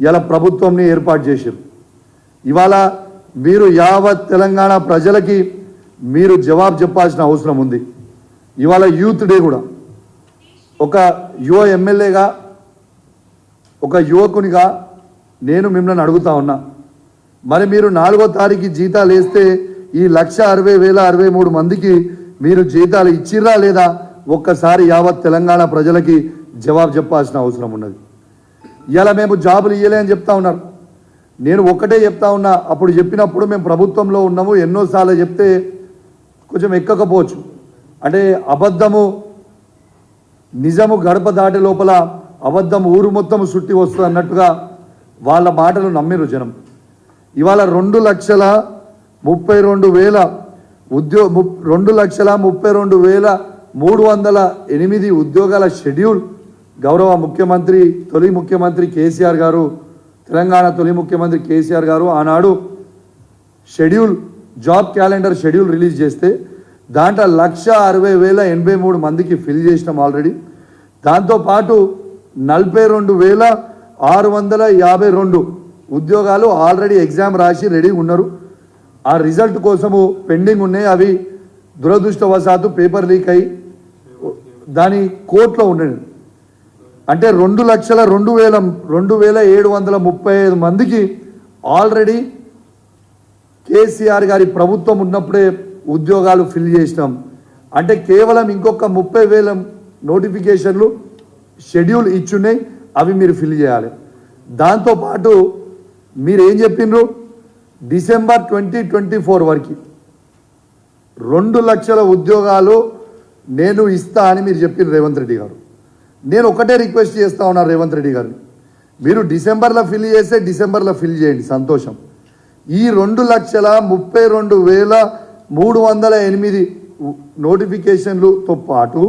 ఇలా ప్రభుత్వంని ఏర్పాటు చేశారు. ఇవాళ మీరు యావత్ తెలంగాణ ప్రజలకి మీరు జవాబు చెప్పాల్సిన అవసరం ఉంది. ఇవాళ యూత్ డే కూడా ఒక యువ ఎమ్మెల్యేగా ఒక యువకునిగా నేను మిమ్మల్ని అడుగుతా ఉన్నా, మరి మీరు 4వ తారీఖు జీతాలు వేస్తే ఈ 1,60,063 మందికి మీరు జీతాలు ఇచ్చిర్రా లేదా ఒక్కసారి యావత్ తెలంగాణ ప్రజలకి జవాబు చెప్పాల్సిన అవసరం ఉన్నది. ఇలా మేము జాబులు ఇవ్వలే అని చెప్తా ఉన్నారు. నేను ఒక్కటే చెప్తా ఉన్నా, అప్పుడు చెప్పినప్పుడు మేము ప్రభుత్వంలో ఉన్నాము, ఎన్నోసార్లు చెప్తే కొంచెం ఎక్కకపోవచ్చు. అంటే అబద్ధము నిజము గడప దాటి లోపల అబద్ధం ఊరు మొత్తం చుట్టి వస్తుంది అన్నట్టుగా వాళ్ళ మాటలు నమ్మిరు జనం. ఇవాళ 2,32,000 2,32,308 ఉద్యోగాల షెడ్యూల్ గౌరవ ముఖ్యమంత్రి తొలి ముఖ్యమంత్రి కేసీఆర్ గారు, తెలంగాణ తొలి ముఖ్యమంత్రి కేసీఆర్ గారు ఆనాడు schedule job calendar schedule release చేస్తే దాంట్లో 1,60,083 మందికి ఫిల్ చేసినాం ఆల్రెడీ. దాంతోపాటు 42,652 ఉద్యోగాలు ఆల్రెడీ ఎగ్జామ్ రాసి రెడీ ఉన్నారు. ఆ రిజల్ట్ కోసము పెండింగ్ ఉన్నాయి. అవి దురదృష్టవశాత్తు పేపర్ లీక్ అయ్యి దాని కోర్టులో ఉండేది. అంటే 2,02,735 మందికి ఆల్రెడీ కేసీఆర్ గారి ప్రభుత్వం ఉన్నప్పుడే ఉద్యోగాలు ఫిల్ చేసినాం. అంటే కేవలం ఇంకొక 30,000 నోటిఫికేషన్లు షెడ్యూల్ ఇచ్చున్నాయి, అవి మీరు ఫిల్ చేయాలి. దాంతోపాటు మీరు ఏం చెప్పిండ్రు, డిసెంబర్ 2024 వరకు 2 లక్షల ఉద్యోగాలు నేను ఇస్తా అని మీరు చెప్పిన రేవంత్ రెడ్డి గారు. నేను ఒకటే రిక్వెస్ట్ చేస్తా ఉన్నా రేవంత్ రెడ్డి గారిని, మీరు డిసెంబర్లో ఫిల్ చేస్తే డిసెంబర్లో ఫిల్ చేయండి, సంతోషం. ఈ 2,32,308 నోటిఫికేషన్లతో పాటు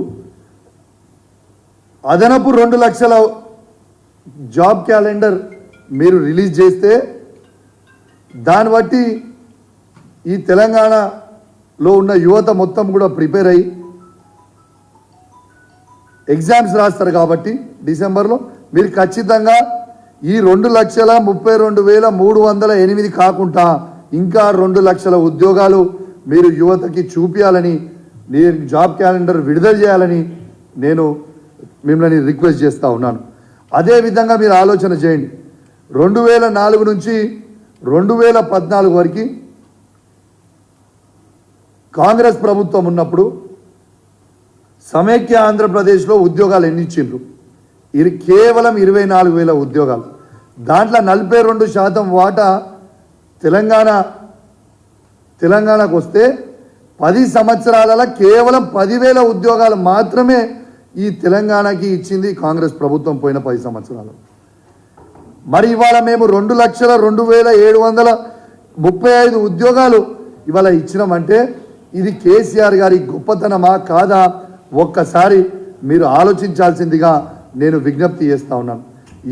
అదనపు 2 లక్షల జాబ్ క్యాలెండర్ మీరు రిలీజ్ చేస్తే దాన్ని బట్టి ఈ తెలంగాణలో ఉన్న యువత మొత్తం కూడా ప్రిపేర్ అయ్యి ఎగ్జామ్స్ రాస్తారు. కాబట్టి డిసెంబర్లో మీరు ఖచ్చితంగా ఈ 2,32,308 కాకుండా ఇంకా 2 లక్షల ఉద్యోగాలు మీరు యువతకి చూపించాలని, నేను జాబ్ క్యాలెండర్ విడుదల చేయాలని నేను మిమ్మల్ని రిక్వెస్ట్ చేస్తూ ఉన్నాను. అదేవిధంగా మీరు ఆలోచన చేయండి, 2004 నుంచి 2014 వరకు కాంగ్రెస్ ప్రభుత్వం ఉన్నప్పుడు సమైక్య ఆంధ్రప్రదేశ్లో ఉద్యోగాలు ఎన్ని ఇచ్చిండ్రు? ఇది కేవలం 24,000 ఉద్యోగాలు. దాంట్లో 42% వాటా తెలంగాణకు వస్తే 10 సంవత్సరాలలో కేవలం 10,000 ఉద్యోగాలు మాత్రమే ఈ తెలంగాణకి ఇచ్చింది కాంగ్రెస్ ప్రభుత్వం పోయిన 10 సంవత్సరాలు. మరి ఇవాళ మేము 2,02,735 ఉద్యోగాలు ఇవాళ ఇచ్చినామంటే ఇది కేసీఆర్ గారి గొప్పతనమా కాదా ఒక్కసారి మీరు ఆలోచించాల్సిందిగా నేను విజ్ఞప్తి చేస్తూ ఉన్నాను.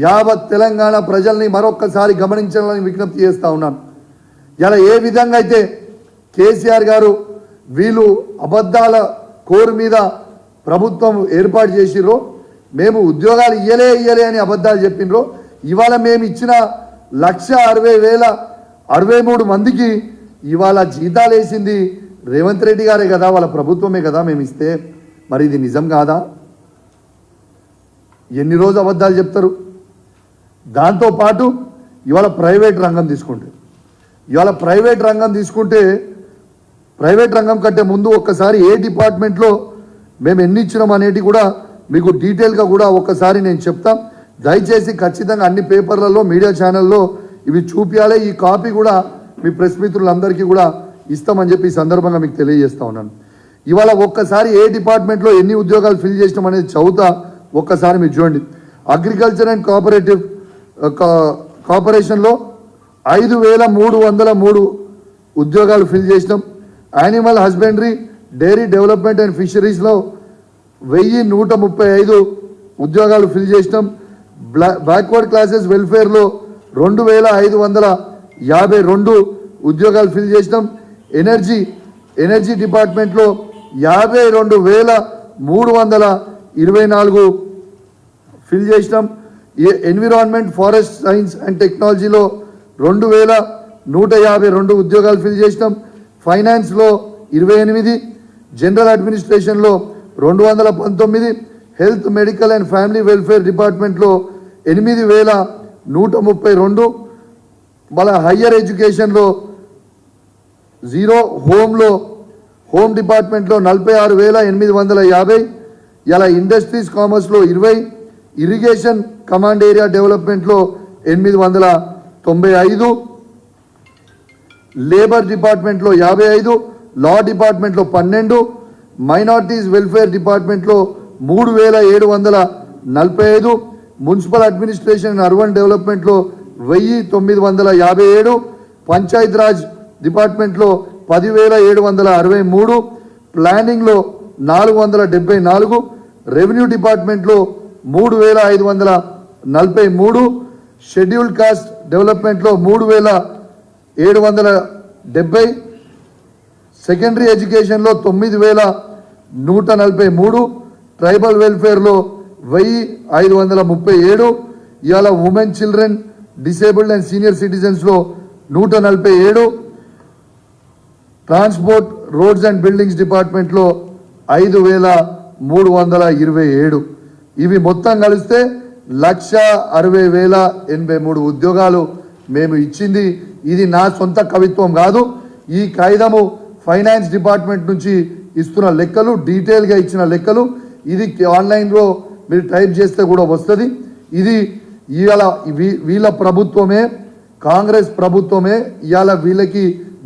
యావత్ తెలంగాణ ప్రజల్ని మరొక్కసారి గమనించాలని విజ్ఞప్తి చేస్తూ ఉన్నాను. ఇలా ఏ విధంగా అయితే కేసీఆర్ గారు వీళ్ళు అబద్ధాల కోరు మీద ప్రభుత్వం ఏర్పాటు చేసిర్రో, మేము ఉద్యోగాలు ఇయ్యలే అని అబద్ధాలు చెప్పినరో, ఇవాళ మేము ఇచ్చిన 1,60,063 మందికి ఇవాళ జీతాలు వేసింది రేవంత్ రెడ్డి గారే కదా, వాళ్ళ ప్రభుత్వమే కదా మేము ఇస్తే. మరి ఇది నిజం కాదా? ఎన్ని రోజు అబద్ధాలు చెప్తారు? దాంతోపాటు ఇవాళ ప్రైవేట్ రంగం తీసుకుంటే ప్రైవేట్ రంగం కంటే ముందు ఒక్కసారి ఏ డిపార్ట్మెంట్లో మేము ఎన్ని ఇచ్చినాం అనేది కూడా మీకు డీటెయిల్గా కూడా ఒక్కసారి నేను చెప్తాం. దయచేసి ఖచ్చితంగా అన్ని పేపర్లలో మీడియా ఛానల్లో ఇవి చూపించాలి. ఈ కాపీ కూడా మీ ప్రెస్ మిత్రులందరికీ కూడా ఇస్తామని చెప్పి ఈ సందర్భంగా మీకు తెలియజేస్తా ఉన్నాను. ఇవాళ ఒక్కసారి ఏ డిపార్ట్మెంట్లో ఎన్ని ఉద్యోగాలు ఫిల్ చేసినాం అనేది చదువుతా, ఒక్కసారి మీరు చూడండి. అగ్రికల్చర్ అండ్ కార్పొరేషన్లో 5,303 ఉద్యోగాలు ఫిల్ చేసినాం. Animal husbandry, dairy development and ఫిషరీస్లో 1,135 ఉద్యోగాలు ఫిల్ చేసినాం. బ్యాక్వర్డ్ క్లాసెస్ వెల్ఫేర్లో 2,552 ఉద్యోగాలు ఫిల్ చేసినాం. ఎనర్జీ డిపార్ట్మెంట్లో 52,324 ఫిల్ చేసినాం. ఎన్విరాన్మెంట్ ఫారెస్ట్ సైన్స్ అండ్ టెక్నాలజీలో 2152 ఉద్యోగాలు ఫిల్ చేసినాం. ఫైనాన్స్లో 28, జనరల్ అడ్మినిస్ట్రేషన్లో 219, health medical and family welfare డిపార్ట్మెంట్లో 8132, మళ్ళీ హయ్యర్ ఎడ్యుకేషన్లో 0, హోమ్ డిపార్ట్మెంట్లో 46,850. ఇలా ఇండస్ట్రీస్ కామర్స్లో 20, ఇరిగేషన్ కమాండ్ ఏరియా డెవలప్మెంట్లో 895, లేబర్ డిపార్ట్మెంట్లో 55, లా డిపార్ట్మెంట్లో 12, మైనారిటీస్ వెల్ఫేర్ డిపార్ట్మెంట్లో 3745, మున్సిపల్ అడ్మినిస్ట్రేషన్ అండ్ అర్బన్ డెవలప్మెంట్లో 1957, పంచాయత్ రాజ్ డిపార్ట్మెంట్లో 10,763, ప్లానింగ్లో 474, రెవెన్యూ డిపార్ట్మెంట్లో 3,543, షెడ్యూల్డ్ కాస్ట్ డెవలప్మెంట్లో 3,770, సెకండరీ ఎడ్యుకేషన్లో 9,143, ట్రైబల్ వెల్ఫేర్లో 1,537. ఇవాళ women, children, disabled and senior సిటిజన్స్లో 147, ట్రాన్స్పోర్ట్, రోడ్స్ అండ్ బిల్డింగ్స్ డిపార్ట్మెంట్లో 5,327. ఇవి మొత్తం కలిస్తే 1,60,083 ఉద్యోగాలు మేము ఇచ్చింది. ఇది నా సొంత కవిత్వం కాదు. ఈ కాగితము ఫైనాన్స్ డిపార్ట్మెంట్ నుంచి ఇస్తున్న లెక్కలు, డీటెయిల్గా ఇచ్చిన లెక్కలు. ఇది ఆన్లైన్లో మీరు టైప్ చేస్తే కూడా వస్తుంది. ఇది ఇవాళ వీళ్ళ ప్రభుత్వమే, కాంగ్రెస్ ప్రభుత్వమే ఇవాళ వీళ్ళకి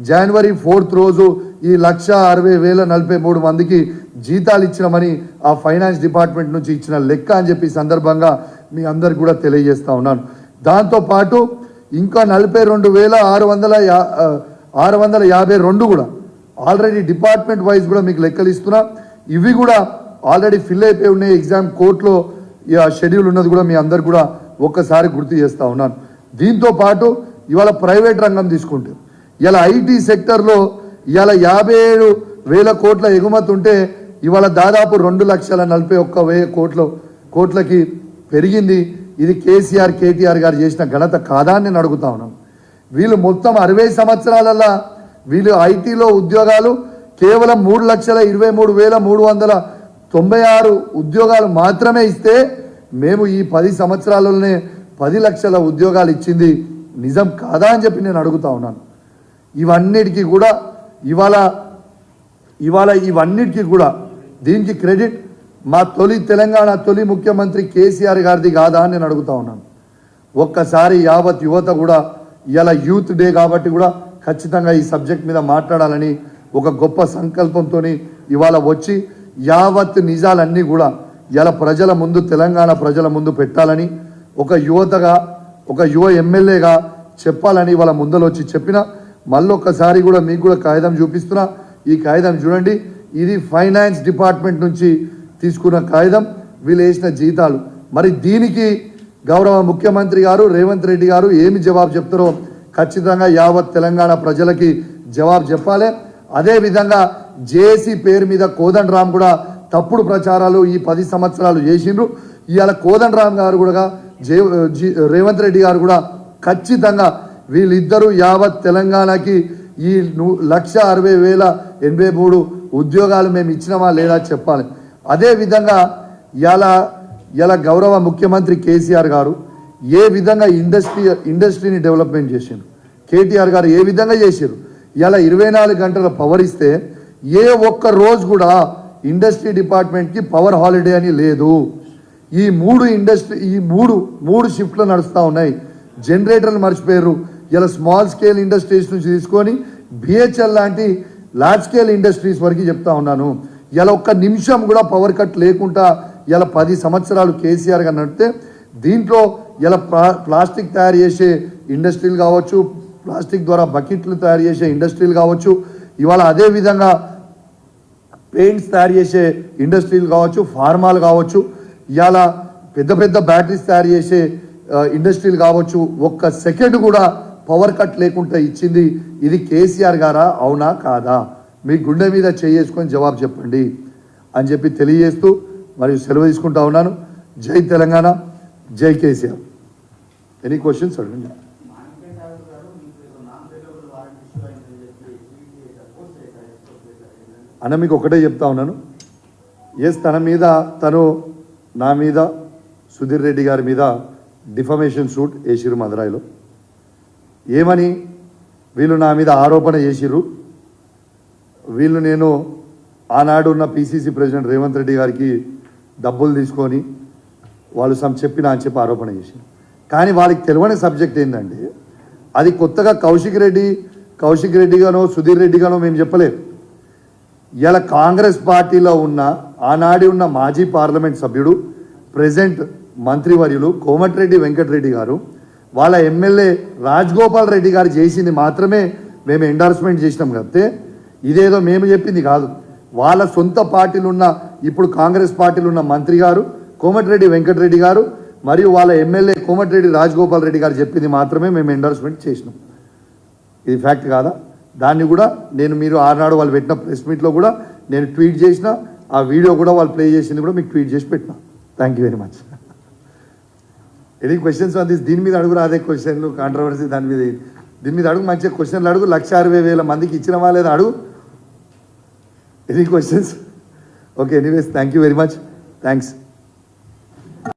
జనవరి 4th రోజు ఈ 1,60,043 మందికి జీతాలు ఇచ్చినామని ఆ ఫైనాన్స్ డిపార్ట్మెంట్ నుంచి ఇచ్చిన లెక్క అని చెప్పి సందర్భంగా మీ అందరికి కూడా తెలియజేస్తా ఉన్నాను. దాంతోపాటు ఇంకా 42,652 కూడా ఆల్రెడీ డిపార్ట్మెంట్ వైజ్ కూడా మీకు లెక్కలు ఇస్తున్నా. ఇవి కూడా ఆల్రెడీ ఫిల్ అయిపోయి ఉన్నాయి. ఎగ్జామ్ కోర్టులో షెడ్యూల్ ఉన్నది కూడా మీ అందరు కూడా ఒక్కసారి గుర్తు చేస్తూ ఉన్నాను. దీంతో పాటు ఇవాళ ప్రైవేట్ రంగం తీసుకుంటే ఇలా ఐటీ సెక్టర్లో ఇవాళ 57,000 కోట్ల ఎగుమతి ఉంటే ఇవాళ దాదాపు 2,41,000 కోట్లకి పెరిగింది. ఇది కేసీఆర్, కేటీఆర్ గారు చేసిన ఘనత కాదా అని నేను అడుగుతా ఉన్నాను. వీళ్ళు మొత్తం 60 సంవత్సరాలలో వీళ్ళు ఐటీలో ఉద్యోగాలు కేవలం 3,23,396 ఉద్యోగాలు మాత్రమే ఇస్తే మేము ఈ 10 సంవత్సరాలలోనే 10 లక్షల ఉద్యోగాలు ఇచ్చింది నిజం కాదా అని చెప్పి నేను అడుగుతా ఉన్నాను. ఇవన్నిటికీ కూడా ఇవాళ ఇవన్నిటికీ కూడా దీనికి క్రెడిట్ మా తెలంగాణ తొలి ముఖ్యమంత్రి కేసీఆర్ గారిది కాదా అని నేను అడుగుతా ఉన్నాను. ఒక్కసారి యావత్ యువత కూడా ఇవాళ యూత్ డే కాబట్టి కూడా ఖచ్చితంగా ఈ సబ్జెక్ట్ మీద మాట్లాడాలని ఒక గొప్ప సంకల్పంతో ఇవాళ వచ్చి యావత్ నిజాలన్నీ కూడా ఇవాళ ప్రజల ముందు, తెలంగాణ ప్రజల ముందు పెట్టాలని ఒక యువతగా, ఒక యువ ఎమ్మెల్యేగా చెప్పాలని ఇవాళ ముందర వచ్చి చెప్పిన. మళ్ళొక్కసారి కూడా మీకు కూడా కాగితం చూపిస్తున్నా. ఈ కాగితం చూడండి. ఇది ఫైనాన్స్ డిపార్ట్మెంట్ నుంచి తీసుకున్న కాగితం, వీళ్ళు వేసిన జీతాలు. మరి దీనికి గౌరవ ముఖ్యమంత్రి గారు రేవంత్ రెడ్డి గారు ఏమి జవాబు చెప్తారో ఖచ్చితంగా యావత్ తెలంగాణ ప్రజలకి జవాబు చెప్పాలి. అదేవిధంగా జేఏసీ పేరు మీద కోదండరామ్ కూడా తప్పుడు ప్రచారాలు ఈ 10 సంవత్సరాలు చేసిండ్రు. ఇవాళ కోదండరామ్ గారు కూడా రేవంత్ రెడ్డి గారు కూడా ఖచ్చితంగా వీళ్ళిద్దరూ యావత్ తెలంగాణకి ఈ 1,60,083 ఉద్యోగాలు మేము ఇచ్చినామా లేదా చెప్పాలి. అదేవిధంగా ఇలా గౌరవ ముఖ్యమంత్రి కేసీఆర్ గారు ఏ విధంగా ఇండస్ట్రీని డెవలప్మెంట్ చేసిండ్రు, కేటీఆర్ గారు ఏ విధంగా చేశారు. ఇలా 24 గంటల పవర్ ఇస్తే ఏ ఒక్క రోజు కూడా ఇండస్ట్రీ డిపార్ట్మెంట్కి పవర్ హాలిడే అని లేదు. ఈ మూడు షిఫ్ట్లు నడుస్తూ ఉన్నాయి. జనరేటర్లు మర్చిపోయారు. ఇలా స్మాల్ స్కేల్ ఇండస్ట్రీస్ నుంచి తీసుకొని బిహెచ్ఎల్ లాంటి లార్జ్ స్కేల్ ఇండస్ట్రీస్ వరకు చెప్తా ఉన్నాను. ఇలా ఒక్క నిమిషం కూడా పవర్ కట్ లేకుండా ఇలా 10 సంవత్సరాలు కేసీఆర్ గారు నడితే దీంట్లో ఇలా ప్లాస్టిక్ తయారు చేసే ఇండస్ట్రీలు కావచ్చు, ప్లాస్టిక్ ద్వారా బకెట్లు తయారు చేసే ఇండస్ట్రీలు కావచ్చు, ఇవాళ అదేవిధంగా పెయింట్స్ తయారు చేసే ఇండస్ట్రీలు కావచ్చు, ఫార్మాలు కావచ్చు, ఇవాళ పెద్ద పెద్ద బ్యాటరీస్ తయారు చేసే ఇండస్ట్రీలు కావచ్చు. ఒక్క సెకండ్ కూడా పవర్ కట్ లేకుండా ఇచ్చింది ఇది కేసీఆర్ గారా, అవునా కాదా? మీ గుండె మీద చేసుకొని జవాబు చెప్పండి అని చెప్పి తెలియజేస్తూ మరియు సెలవు తీసుకుంటా ఉన్నాను. జై తెలంగాణ, జై కేసీఆర్. ఎనీ క్వశ్చన్స్ అడగండి. అన్న మీకు ఒకటే చెప్తా ఉన్నాను, ఎస్ నా మీద సుధీర్ రెడ్డి గారి మీద డిఫమేషన్ సూట్ వేసిర్రు మదురాయిలో. ఏమని వీళ్ళు నా మీద ఆరోపణ చేసిర్రు, వీళ్ళు నేను ఆనాడు ఉన్న పిసిసి ప్రెసిడెంట్ రేవంత్ రెడ్డి గారికి డబ్బులు తీసుకొని వాళ్ళు చెప్పినా అని చెప్పి ఆరోపణ చేశారు. కానీ వాళ్ళకి తెలియని సబ్జెక్ట్ ఏంటంటే అది కొత్తగా కౌశిక్ రెడ్డి గానో సుధీర్ రెడ్డి గానో మేము చెప్పలేదు. ఇలా కాంగ్రెస్ పార్టీలో ఉన్న ఆనాడి ఉన్న మాజీ పార్లమెంట్ సభ్యుడు ప్రెజెంట్ మంత్రివర్యులు కోమటిరెడ్డి వెంకటరెడ్డి గారు వాళ్ళ ఎమ్మెల్యే రాజగోపాల్ రెడ్డి గారు చేసింది మాత్రమే మేము ఎండార్స్మెంట్ చేసినాం కాబట్టి ఇదేదో మేము చెప్పింది కాదు. వాళ్ళ సొంత పార్టీలు ఉన్న ఇప్పుడు కాంగ్రెస్ పార్టీలు ఉన్న మంత్రి గారు కోమటిరెడ్డి వెంకటరెడ్డి గారు మరియు వాళ్ళ ఎమ్మెల్యే కోమటిరెడ్డి రాజగోపాల్ రెడ్డి గారు చెప్పింది మాత్రమే మేము ఎండార్స్మెంట్ చేసినాం. ఇది ఫ్యాక్ట్ కాదా? దాన్ని కూడా మీరు ఆనాడు వాళ్ళు పెట్టిన ప్రెస్ మీట్లో కూడా నేను ట్వీట్ చేసిన, ఆ వీడియో కూడా వాళ్ళు ప్లే చేసింది కూడా మీకు ట్వీట్ చేసి పెట్టిన. Thank you very much. Any questions on this? దీని మీద అడుగురా, అదే క్వశ్చన్లు కాంట్రవర్సీ దీని మీద అడుగు, మంచిగా క్వశ్చన్లు అడుగు. 1,60,000 మందికి ఇచ్చిన వాళ్ళేదా అడుగు. Any questions? Okay, anyways thank you very much. Thanks.